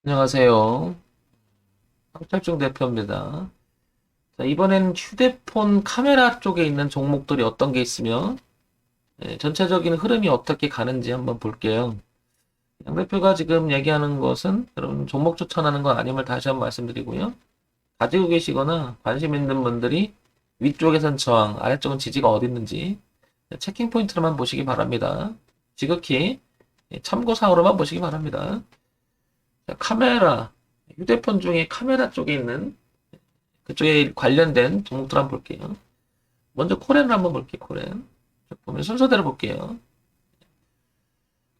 안녕하세요. 황철중 대표입니다. 자, 이번엔 휴대폰 카메라 쪽에 있는 종목들이 어떤 게 있으며, 전체적인 흐름이 어떻게 가는지 한번 볼게요. 양 대표가 지금 얘기하는 것은 여러분 종목 추천하는 건 아님을 다시 한번 말씀드리고요. 가지고 계시거나 관심 있는 분들이 위쪽에선 저항, 아래쪽은 지지가 어디 있는지 체킹 포인트로만 보시기 바랍니다. 지극히 참고사항으로만 보시기 바랍니다. 자, 카메라, 휴대폰 중에 카메라 쪽에 있는 그쪽에 관련된 종목들 한번 볼게요. 먼저 코렌을 한번 볼게요. 코렌. 보면 순서대로 볼게요.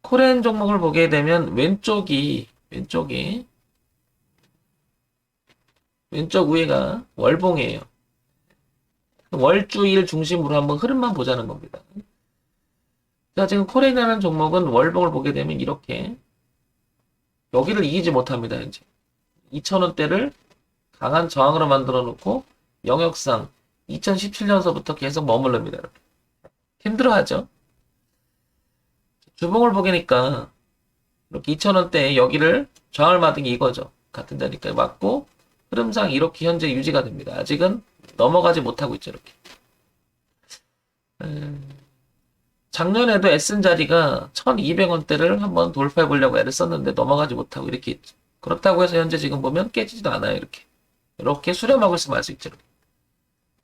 코렌 종목을 보게 되면 왼쪽 위에가 월봉이에요. 월주일 중심으로 한번 흐름만 보자는 겁니다. 자, 지금 코렌이라는 종목은 월봉을 보게 되면 이렇게 여기를 이기지 못합니다. 이제 2,000원대를 강한 저항으로 만들어 놓고 영역상 2017년서부터 계속 머무릅니다. 이렇게. 힘들어하죠. 주봉을 보니까 이렇게 2,000원대에 여기를 저항을 맞은 게 이거죠. 같은 자리까지 맞고 흐름상 이렇게 현재 유지가 됩니다. 아직은 넘어가지 못하고 있죠. 이렇게. 작년에도 S는 자리가 1,200원대를 한번 돌파해 보려고 애를 썼는데 넘어가지 못하고 이렇게 있죠. 그렇다고 해서 현재 지금 보면 깨지지도 않아요. 이렇게 수렴하고 있으면 알 수 있죠.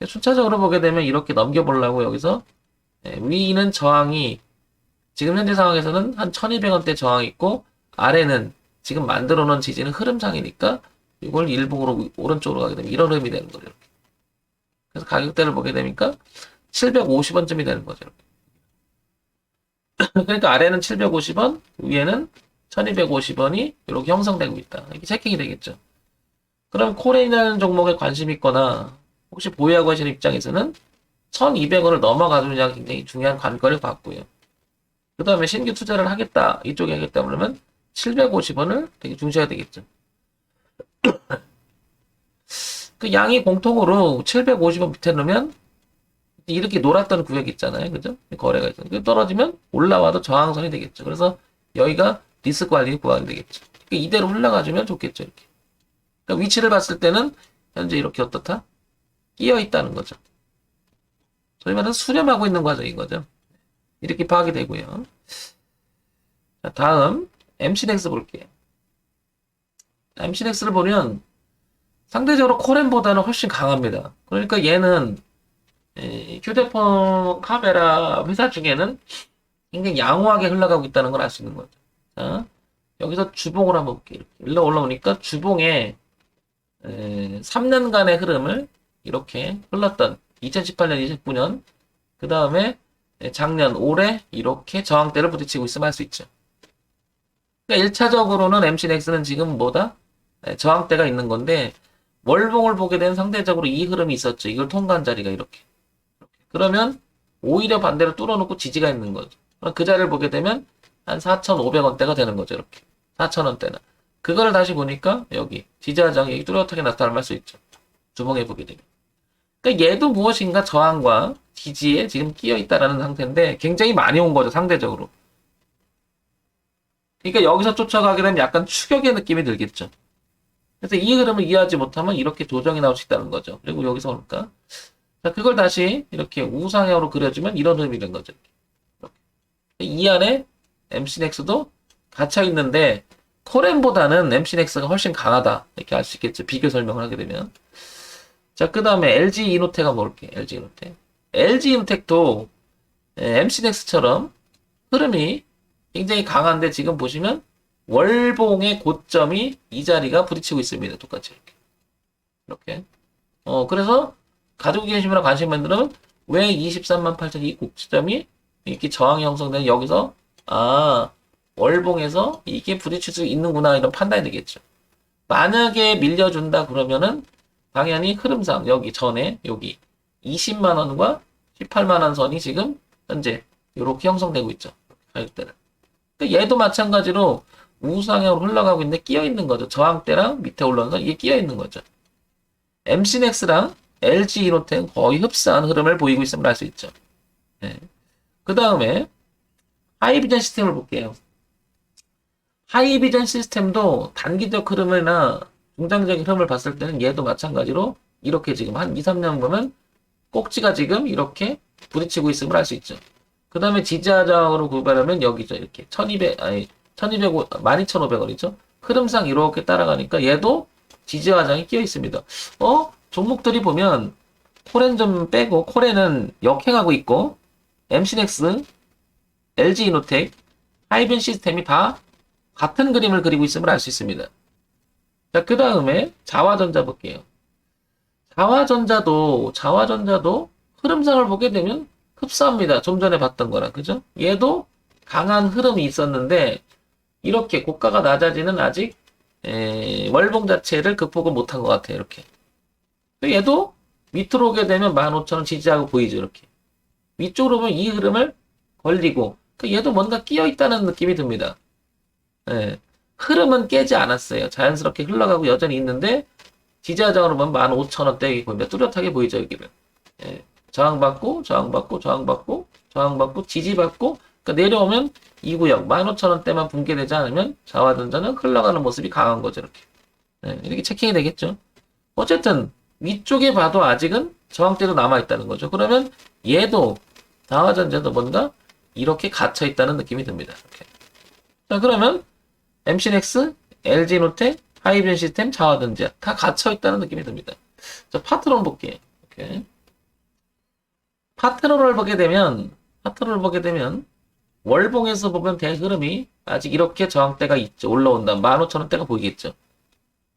순차적으로 보게 되면 이렇게 넘겨보려고 여기서 위는 저항이 지금 현재 상황에서는 한 1,200원대 저항이 있고 아래는 지금 만들어 놓은 지지는 흐름상이니까 이걸 일봉으로 오른쪽으로 가게 되면 이런 흐름이 되는 거죠. 이렇게. 그래서 가격대를 보게 되니까 750원쯤이 되는 거죠. 이렇게. 그러니까 아래는 750원, 위에는 1,250원이 이렇게 형성되고 있다. 이렇게 체킹이 되겠죠. 그럼 코레인이라는 종목에 관심 있거나 혹시 보유하고 계시는 입장에서는 1,200원을 넘어가주느냐가 굉장히 중요한 관건을 봤고요. 그 다음에 신규 투자를 하겠다, 이쪽에 하겠다 그러면 750원을 되게 중시해야 되겠죠. 그 양이 공통으로 750원 밑에 넣으면 이렇게 놀았던 구역 있잖아요. 그죠? 거래가 있잖아요. 떨어지면 올라와도 저항선이 되겠죠. 그래서 여기가 리스크 관리 구간이 되겠죠. 그러니까 이대로 흘러가주면 좋겠죠. 이렇게. 그러니까 위치를 봤을 때는 현재 이렇게 어떻다? 끼어 있다는 거죠. 소위 말해서 수렴하고 있는 과정인 거죠. 이렇게 파악이 되고요. 자, 다음 MC넥스 볼게요. MC넥스를 보면 상대적으로 코렌보다는 훨씬 강합니다. 그러니까 얘는 휴대폰 카메라 회사 중에는 굉장히 양호하게 흘러가고 있다는 걸 알 수 있는 거죠. 자, 여기서 주봉을 한번 볼게요. 이렇게 올라오니까 주봉에 3년간의 흐름을 이렇게 흘렀던 2018년, 29년, 그 다음에 작년, 올해 이렇게 저항대를 부딪히고 있으면 할 수 있죠. 그러니까 1차적으로는 MC넥스는 지금 뭐다? 저항대가 있는 건데 월봉을 보게 되면 상대적으로 이 흐름이 있었죠. 이걸 통과한 자리가 이렇게. 그러면 오히려 반대로 뚫어놓고 지지가 있는 거죠. 그 자리를 보게 되면 한 4,500원대가 되는 거죠. 이렇게. 4,000원대는. 그거를 다시 보니까 여기 지지하장이 뚜렷하게 나타날 수 있죠. 주봉에 보게 되면. 그러니까 얘도 무엇인가 저항과 지지에 지금 끼어 있다라는 상태인데 굉장히 많이 온 거죠. 상대적으로. 그러니까 여기서 쫓아가게 되면 약간 추격의 느낌이 들겠죠. 그래서 이 흐름을 이해하지 못하면 이렇게 조정이 나올 수 있다는 거죠. 그리고 여기서 볼까? 자, 그걸 다시 이렇게 우상향으로 그려주면 이런 흐름이 된 거죠. 이렇게. 이 안에 MC넥스도 갇혀 있는데 코렌보다는 MC넥스가 훨씬 강하다. 이렇게 알 수 있겠죠. 비교 설명을 하게 되면. 자, 그 다음에 LG 이노텍 한번 볼게요. LG 이노텍. LG 이노텍도 MC넥스처럼 흐름이 굉장히 강한데 지금 보시면 월봉의 고점이 이 자리가 부딪히고 있습니다. 똑같이 이렇게. 이렇게. 그래서 가지고 계신 분이나 관심 분들은 왜 23만 8천 이 고점이 이렇게 저항이 형성되는 여기서 월봉에서 이게 부딪힐 수 있는구나 이런 판단이 되겠죠. 만약에 밀려준다 그러면은 당연히 흐름상 여기 전에 여기 20만 원과 18만 원 선이 지금 현재 이렇게 형성되고 있죠. 가격대는. 얘도 마찬가지로 우상향으로 흘러가고 있는데 끼어 있는 거죠. 저항대랑 밑에 올라오는 이게 끼어 있는 거죠. MC넥스랑 LG 이노텍은 거의 흡사한 흐름을 보이고 있음을 알 수 있죠. 네. 그 다음에 하이비전 시스템을 볼게요. 하이비전 시스템도 단기적 흐름이나 중장기적인 흐름을 봤을 때는 얘도 마찬가지로 이렇게 지금 한 2, 3년 보면 꼭지가 지금 이렇게 부딪히고 있음을 알 수 있죠. 그 다음에 지지하장으로 구별하면 여기죠. 이렇게 1200, 아니, 1200, 12,500원이죠. 흐름상 이렇게 따라가니까 얘도 지지하장이 끼어 있습니다. 종목들이 보면 코렌 좀 빼고 코렌은 역행하고 있고 MC넥스, LG이노텍, 하이벤 시스템이 다 같은 그림을 그리고 있음을 알 수 있습니다. 자, 그 다음에 자화전자 볼게요. 자화전자도 흐름상을 보게 되면 흡사합니다. 좀 전에 봤던 거랑, 그죠? 얘도 강한 흐름이 있었는데, 이렇게 고가가 낮아지는 아직, 월봉 자체를 극복을 못한 것 같아요, 이렇게. 얘도 밑으로 오게 되면 15,000원 지지하고 보이죠, 이렇게. 위쪽으로 보면 이 흐름을 걸리고, 얘도 뭔가 끼어 있다는 느낌이 듭니다. 예. 흐름은 깨지 않았어요. 자연스럽게 흘러가고 여전히 있는데, 지지하장으로 보면 15,000원대 보입니다. 뚜렷하게 보이죠, 여기를. 예. 저항받고, 저항받고, 저항받고, 저항받고, 지지받고, 그러니까 내려오면 이 구역, 15,000원대만 붕괴되지 않으면 자화전자는 흘러가는 모습이 강한 거죠, 이렇게. 예. 이렇게 체킹이 되겠죠. 어쨌든, 위쪽에 봐도 아직은 저항대도 남아있다는 거죠. 그러면 얘도, 자화전자도 뭔가 이렇게 갇혀있다는 느낌이 듭니다. 이렇게. 자, 그러면 MC넥스, LG노텍, 하이벤 시스템, 자화전자 다 갇혀있다는 느낌이 듭니다. 자, 파트론 볼게요. 이렇게. 파트론을 보게 되면 월봉에서 보면 대흐름이 아직 이렇게 저항대가 있죠. 올라온다. 15,000원대가 보이겠죠.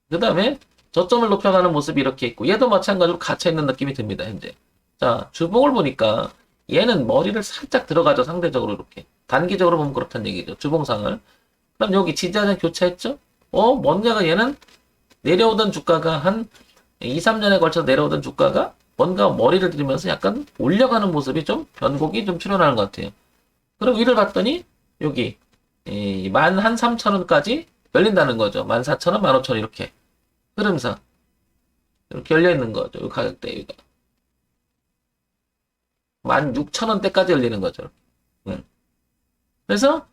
그 다음에 저점을 높여가는 모습이 이렇게 있고 얘도 마찬가지로 갇혀있는 느낌이 듭니다. 현재. 자, 주봉을 보니까 얘는 머리를 살짝 들어가죠. 상대적으로 이렇게. 단기적으로 보면 그렇다는 얘기죠. 주봉상을. 그럼 여기 지지하장 교차했죠? 뭔가가 얘는 내려오던 주가가 한 2, 3년에 걸쳐서 내려오던 주가가 뭔가 머리를 들이면서 약간 올려가는 모습이 좀 변곡이 좀 출현하는 것 같아요. 그럼 위를 봤더니 여기 13,000원까지 열린다는 거죠. 14,000원, 15,000원 이렇게 흐름상 이렇게 열려 있는 거죠. 이 가격대가 16,000원대까지 열리는 거죠. 그래서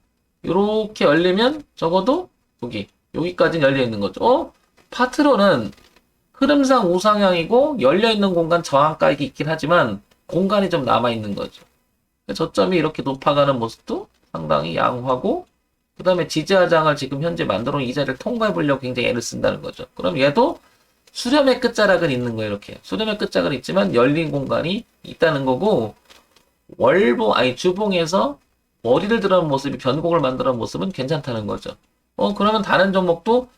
이렇게 열리면 적어도 여기까지 열려 있는 거죠. 파트로는 흐름상 우상향이고 열려있는 공간 저항가액이 있긴 하지만 공간이 좀 남아있는 거죠. 저점이 이렇게 높아가는 모습도 상당히 양호하고 그 다음에 지지하장을 지금 현재 만들어 놓은 이 자리를 통과해 보려고 굉장히 애를 쓴다는 거죠. 그럼 얘도 수렴의 끝자락은 있는 거예요. 이렇게 수렴의 끝자락은 있지만 열린 공간이 있다는 거고 주봉에서 머리를 들어는 모습이 변곡을 만들어 놓은 모습은 괜찮다는 거죠. 그러면 다른 종목도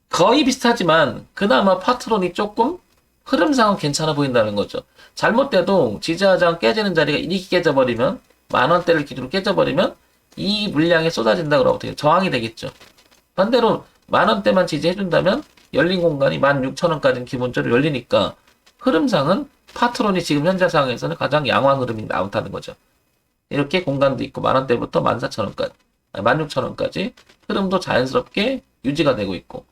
거의 비슷하지만 그나마 파트론이 조금 흐름상은 괜찮아 보인다는 거죠. 잘못돼도 지지하장 깨지는 자리가 이렇게 깨져버리면 10,000원대를 기준으로 깨져버리면 이 물량이 쏟아진다 그러고 저항이 되겠죠. 반대로 10,000원대만 지지해준다면 열린 공간이 16,000원까지는 기본적으로 열리니까 흐름상은 파트론이 지금 현재 상황에서는 가장 양호한 흐름이 나온다는 거죠. 이렇게 공간도 있고 10,000원대부터 14,000원까지 16,000원까지 흐름도 자연스럽게 유지가 되고 있고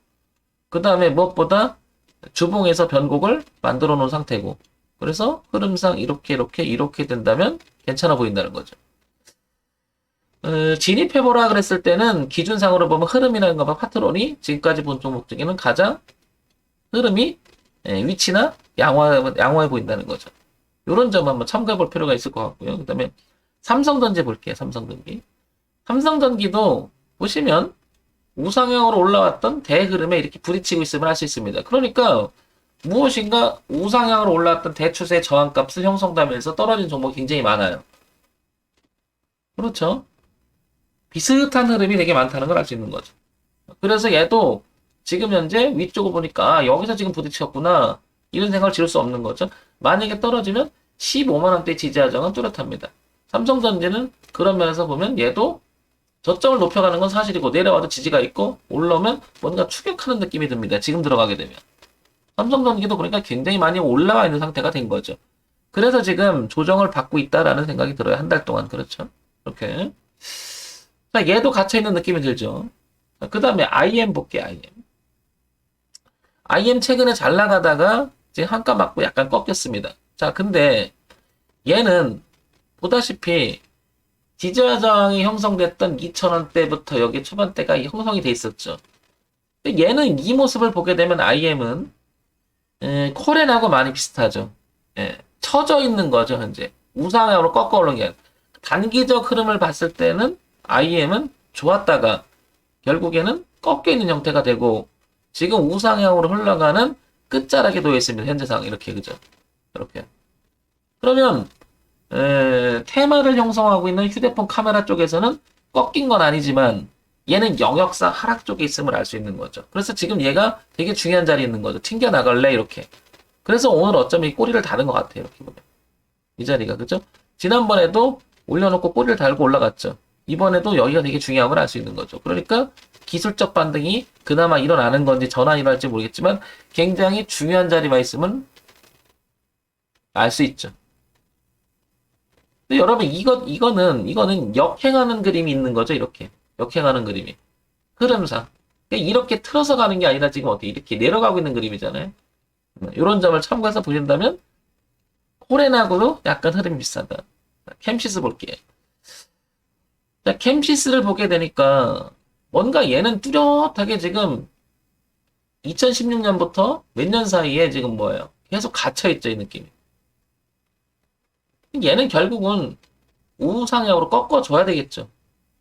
그 다음에 무엇보다 주봉에서 변곡을 만들어 놓은 상태고 그래서 흐름상 이렇게 된다면 괜찮아 보인다는 거죠. 진입해보라 그랬을 때는 기준상으로 보면 흐름이라는 것과 파트론이 지금까지 본 종목 중에는 가장 흐름이 위치나 양호해 보인다는 거죠. 이런 점 한번 참고해 볼 필요가 있을 것 같고요. 그 다음에 삼성전기 볼게요. 삼성전기도 보시면 우상향으로 올라왔던 대흐름에 이렇게 부딪히고 있음을 알 수 있습니다. 그러니까 무엇인가 우상향으로 올라왔던 대추세 저항값을 형성하면서 떨어진 종목이 굉장히 많아요. 그렇죠? 비슷한 흐름이 되게 많다는 걸 알 수 있는 거죠. 그래서 얘도 지금 현재 위쪽을 보니까 여기서 지금 부딪혔구나 이런 생각을 지을 수 없는 거죠. 만약에 떨어지면 15만원대 지지하장은 뚜렷합니다. 삼성전기는 그런 면에서 보면 얘도 저점을 높여가는 건 사실이고 내려와도 지지가 있고 올라오면 뭔가 추격하는 느낌이 듭니다. 지금 들어가게 되면. 삼성전기도 그러니까 굉장히 많이 올라와 있는 상태가 된 거죠. 그래서 지금 조정을 받고 있다라는 생각이 들어요. 한 달 동안. 그렇죠. 이렇게. 자, 얘도 갇혀있는 느낌이 들죠. 그 다음에 IM 볼게요. IM 최근에 잘 나가다가 지금 한가 맞고 약간 꺾였습니다. 자, 근데 얘는 보다시피 지지와 저항이 형성됐던 2,000원대부터 여기 초반대가 형성이 돼 있었죠. 근데 얘는 이 모습을 보게 되면 IM은 코렌하고 많이 비슷하죠. 예, 처져 있는 거죠, 현재. 우상향으로 꺾어 올라온 게 아니라. 단기적 흐름을 봤을 때는 IM은 좋았다가 결국에는 꺾여 있는 형태가 되고 지금 우상향으로 흘러가는 끝자락에 놓여 있습니다. 현재상 이렇게 그죠? 이렇게. 그러면 테마를 형성하고 있는 휴대폰 카메라 쪽에서는 꺾인 건 아니지만 얘는 영역상 하락 쪽에 있음을 알 수 있는 거죠. 그래서 지금 얘가 되게 중요한 자리에 있는 거죠. 튕겨 나갈래 이렇게. 그래서 오늘 어쩌면 이 꼬리를 다는 것 같아요. 이렇게 보면 이 자리가 그죠? 지난번에도 올려놓고 꼬리를 달고 올라갔죠. 이번에도 여기가 되게 중요함을 알 수 있는 거죠. 그러니까 기술적 반등이 그나마 일어나는 건지 전환이 일어날지 모르겠지만 굉장히 중요한 자리만 있으면 알 수 있죠. 근데 여러분 이거는 역행하는 그림이 있는 거죠. 이렇게 역행하는 그림이 흐름상 그러니까 이렇게 틀어서 가는 게 아니라 지금 어떻게 이렇게 내려가고 있는 그림이잖아요. 이런 점을 참고해서 보신다면 코렌하고도 약간 흐름이 비슷하다. 캠시스 볼게요. 자, 캠시스를 보게 되니까 뭔가 얘는 뚜렷하게 지금 2016년부터 몇 년 사이에 지금 뭐예요? 계속 갇혀있죠, 이 느낌이. 얘는 결국은 우상향으로 꺾어줘야 되겠죠.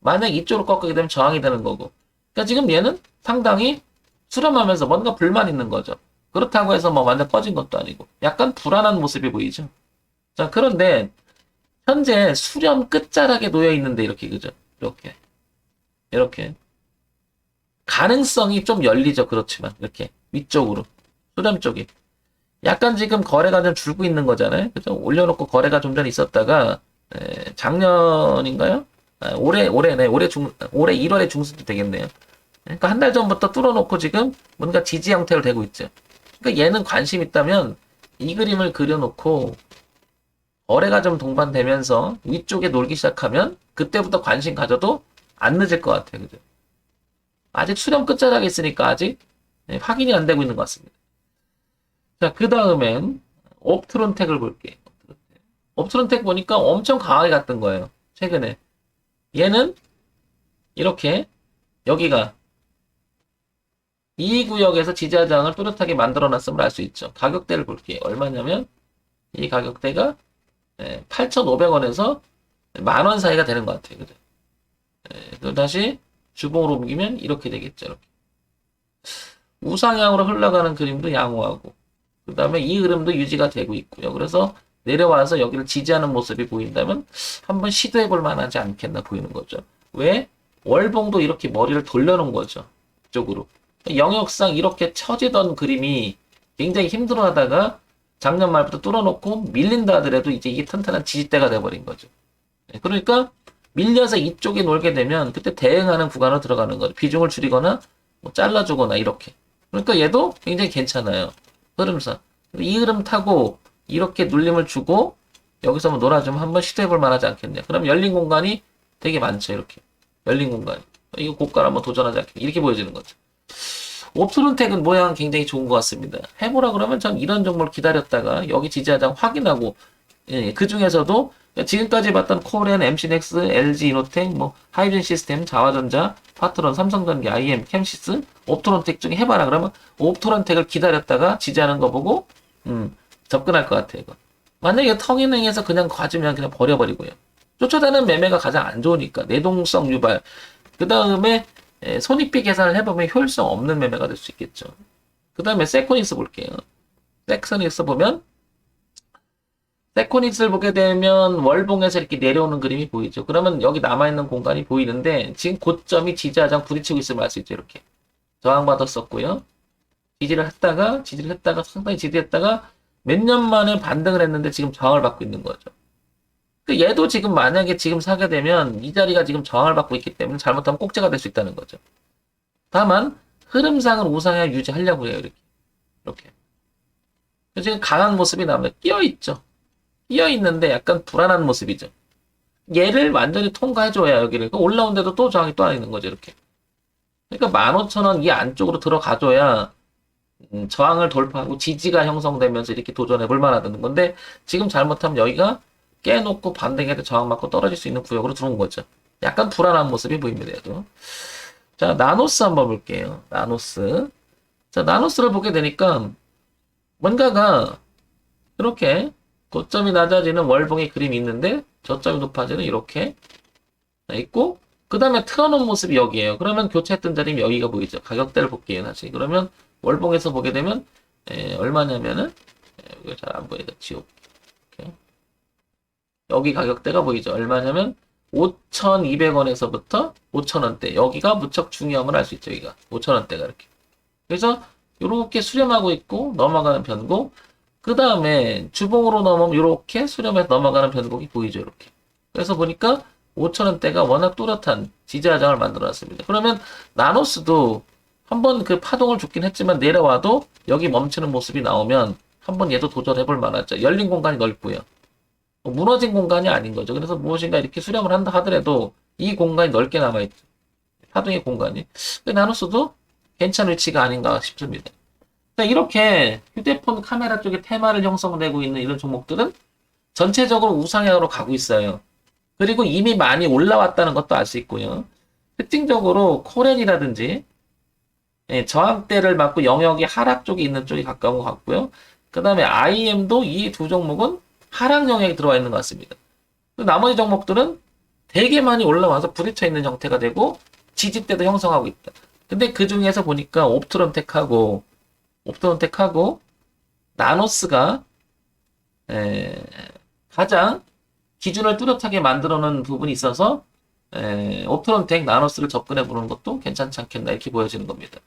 만약 이쪽으로 꺾이게 되면 저항이 되는 거고. 그러니까 지금 얘는 상당히 수렴하면서 뭔가 불만 있는 거죠. 그렇다고 해서 뭐 완전 꺼진 것도 아니고. 약간 불안한 모습이 보이죠. 자, 그런데 현재 수렴 끝자락에 놓여 있는데 이렇게 그죠? 이렇게 가능성이 좀 열리죠. 그렇지만 이렇게 위쪽으로 수렴 쪽이 약간 지금 거래가 좀 줄고 있는 거잖아요. 그죠? 올려놓고 거래가 좀 전에 있었다가 작년인가요? 올해 1월에 중순도 되겠네요. 그러니까 한 달 전부터 뚫어놓고 지금 뭔가 지지 형태로 되고 있죠. 그러니까 얘는 관심 있다면 이 그림을 그려놓고 거래가 좀 동반되면서 위쪽에 놀기 시작하면 그때부터 관심 가져도 안 늦을 것 같아요. 그죠? 아직 수렴 끝자락에 있으니까 아직 확인이 안 되고 있는 것 같습니다. 자, 그 다음엔 옵트론텍을 볼게요. 옵트론텍 보니까 엄청 강하게 갔던 거예요. 최근에. 얘는 이렇게 여기가 이 구역에서 지지하장을 뚜렷하게 만들어 놨음을 알 수 있죠. 가격대를 볼게요. 얼마냐면 이 가격대가 8,500원에서 만원 사이가 되는 것 같아요. 그죠? 그럼 다시 주봉으로 옮기면 이렇게 되겠죠. 이렇게. 우상향으로 흘러가는 그림도 양호하고 그 다음에 이 흐름도 유지가 되고 있고요. 그래서 내려와서 여기를 지지하는 모습이 보인다면 한번 시도해 볼 만하지 않겠나 보이는 거죠. 왜? 월봉도 이렇게 머리를 돌려놓은 거죠. 이쪽으로. 영역상 이렇게 처지던 그림이 굉장히 힘들어하다가 작년 말부터 뚫어놓고 밀린다 하더라도 이제 이게 튼튼한 지지대가 돼버린 거죠. 그러니까 밀려서 이쪽에 놀게 되면 그때 대응하는 구간으로 들어가는 거죠. 비중을 줄이거나 뭐 잘라주거나 이렇게. 그러니까 얘도 굉장히 괜찮아요. 흐름상. 이 흐름 타고 이렇게 눌림을 주고 여기서 한번 놀아주면 한번 시도해볼 만하지 않겠냐. 그럼 열린 공간이 되게 많죠. 이렇게. 열린 공간이. 이거 고가를 한번 도전하지 않겠냐. 이렇게 보여지는 거죠. 옵트론텍은 모양 굉장히 좋은 것 같습니다. 해보라 그러면 전 이런 종목을 기다렸다가 여기 지지하장 확인하고 그 중에서도 지금까지 봤던 코렌, MC넥스, LG 이노텍, 뭐 하이든 시스템, 자화전자, 파트론, 삼성전기, IM, 캠시스, 옵트론텍 중에 해봐라 그러면 옵트론텍을 기다렸다가 지지하는 거 보고 접근할 것 같아요. 이거. 만약에 텅이능에서 그냥 가지면 그냥 버려버리고요. 쫓아다니는 매매가 가장 안 좋으니까 내동성 유발. 그 다음에 손익비 계산을 해보면 효율성 없는 매매가 될 수 있겠죠. 그 다음에 세코닉스 볼게요. 세코닉스 보면 세코닉스를 보게 되면 월봉에서 이렇게 내려오는 그림이 보이죠. 그러면 여기 남아있는 공간이 보이는데 지금 고점이 지지하장 부딪히고 있음을 알 수 있죠. 이렇게 저항받았었고요. 지지를 했다가 상당히 지지했다가 몇 년 만에 반등을 했는데 지금 저항을 받고 있는 거죠. 얘도 지금 만약에 지금 사게 되면 이 자리가 지금 저항을 받고 있기 때문에 잘못하면 꼭지가 될 수 있다는 거죠. 다만 흐름상은 우상향 유지하려고 해요. 이렇게. 지금 강한 모습이 나옵니다. 끼어있죠. 끼어있는데 약간 불안한 모습이죠. 얘를 완전히 통과해줘야 여기를 올라온데도 또 저항이 또 있는 거죠. 이렇게. 그러니까 15,000원 이 안쪽으로 들어가줘야 저항을 돌파하고 지지가 형성되면서 이렇게 도전해 볼 만하다는 건데 지금 잘못하면 여기가 깨놓고 반등해도 저항 맞고 떨어질 수 있는 구역으로 들어온 거죠. 약간 불안한 모습이 보입니다. 얘도. 자, 나노스 한번 볼게요. 나노스. 자, 나노스를 보게 되니까 뭔가가 이렇게 고점이 낮아지는 월봉의 그림이 있는데 저점이 높아지는 이렇게 있고 그 다음에 틀어놓은 모습이 여기에요. 그러면 교체했던 자리면 여기가 보이죠. 가격대를 볼게요. 다시. 그러면 월봉에서 보게 되면 얼마냐면은 이거 잘 안 보이죠. 지옥. 이렇게. 여기 가격대가 보이죠. 얼마냐면 5,200원에서부터 5,000원대. 여기가 무척 중요함을 알 수 있죠. 여기가 5,000원대가 이렇게. 그래서 이렇게 수렴하고 있고 넘어가는 변곡. 그 다음에 주봉으로 넘어오면 이렇게 수렴해서 넘어가는 변곡이 보이죠. 이렇게. 그래서 보니까 5,000원대가 워낙 뚜렷한 지지하장을 만들어놨습니다. 그러면 나노스도 한번 그 파동을 줬긴 했지만 내려와도 여기 멈추는 모습이 나오면 한번 얘도 도전해볼 만하죠. 열린 공간이 넓고요. 무너진 공간이 아닌 거죠. 그래서 무엇인가 이렇게 수렴을 한다 하더라도 이 공간이 넓게 남아있죠. 파동의 공간이. 나노스도 괜찮은 위치가 아닌가 싶습니다. 이렇게 휴대폰 카메라 쪽에 테마를 형성되고 있는 이런 종목들은 전체적으로 우상향으로 가고 있어요. 그리고 이미 많이 올라왔다는 것도 알 수 있고요. 특징적으로 코렌이라든지 저항대를 맞고 영역이 하락 쪽에 있는 쪽이 가까운 것 같고요. 그 다음에 IM도 이 두 종목은 하락 영역에 들어와 있는 것 같습니다. 나머지 종목들은 되게 많이 올라와서 부딪혀 있는 형태가 되고 지지대도 형성하고 있다. 근데 그 중에서 보니까 옵트론텍하고 나노스가 가장 기준을 뚜렷하게 만들어 놓은 부분이 있어서 옵트론텍 나노스를 접근해 보는 것도 괜찮지 않겠나 이렇게 보여지는 겁니다.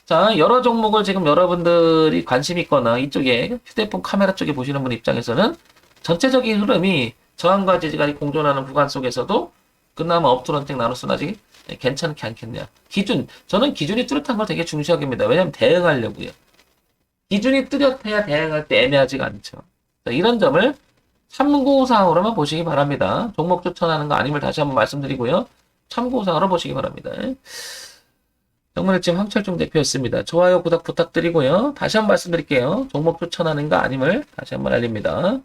자, 여러 종목을 지금 여러분들이 관심 있거나 이쪽에 휴대폰 카메라 쪽에 보시는 분 입장에서는 전체적인 흐름이 저항과 지지가 공존하는 구간 속에서도 그나마 옵트론텍 나노스는 아직 괜찮지 않겠냐. 저는 기준이 뚜렷한 걸 되게 중시하게 합니다. 왜냐면 대응하려고요. 기준이 뚜렷해야 대응할 때 애매하지가 않죠. 자, 이런 점을 참고사항으로만 보시기 바랍니다. 종목 추천하는 거 아님을 다시 한번 말씀드리고요. 참고사항으로 보시기 바랍니다. 정문의팀 황철중 대표였습니다. 좋아요, 구독 부탁드리고요. 다시 한번 말씀드릴게요. 종목 추천하는 거 아님을 다시 한번 알립니다.